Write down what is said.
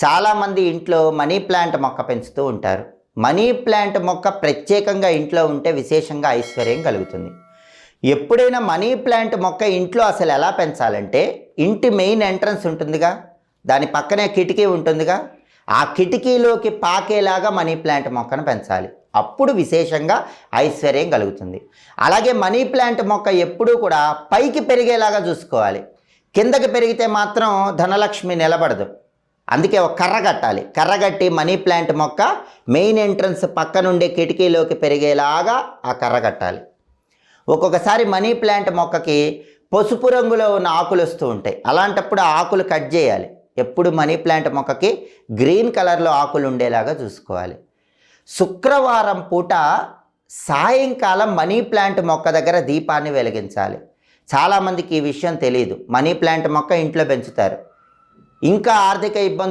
చాలామంది ఇంట్లో money plant మొక్క పెంచుతూ ఉంటారు. మనీ ప్లాంట్ మొక్క ప్రత్యేకంగా ఇంట్లో ఉంటే విశేషంగా ఐశ్వర్యం కలుగుతుంది. ఎప్పుడైనా మనీ ప్లాంట్ మొక్క ఇంట్లో అసలు ఎలా పెంచాలంటే, ఇంటి మెయిన్ ఎంట్రన్స్ ఉంటుందిగా, దాని పక్కనే కిటికీ ఉంటుందిగా, ఆ కిటికీలోకి పాకేలాగా మనీ ప్లాంట్ మొక్కను పెంచాలి. అప్పుడు విశేషంగా ఐశ్వర్యం కలుగుతుంది. అలాగే మనీ ప్లాంట్ మొక్క ఎప్పుడూ కూడా పైకి పెరిగేలాగా చూసుకోవాలి. కిందకి పెరిగితే మాత్రం ధనలక్ష్మి నిలబడదు. అందుకే ఒక కర్ర కట్టాలి. కర్ర కట్టి మనీ ప్లాంట్ మొక్క మెయిన్ ఎంట్రన్స్ పక్క నుండి కిటికీలోకి పెరిగేలాగా ఆ కర్ర కట్టాలి. ఒక్కొక్కసారి మనీ ప్లాంట్ మొక్కకి పసుపు రంగులో ఉన్న ఆకులు వస్తూ ఉంటాయి. అలాంటప్పుడు ఆ ఆకులు కట్ చేయాలి. ఎప్పుడు మనీ ప్లాంట్ మొక్కకి గ్రీన్ కలర్లో ఆకులు ఉండేలాగా చూసుకోవాలి. శుక్రవారం పూట సాయంకాలం మనీ ప్లాంట్ మొక్క దగ్గర దీపాన్ని వెలిగించాలి. చాలామందికి ఈ విషయం తెలియదు. మనీ ప్లాంట్ మొక్క ఇంట్లో పెంచుతారు. ఇంకా ఆర్థిక ఇబ్బంది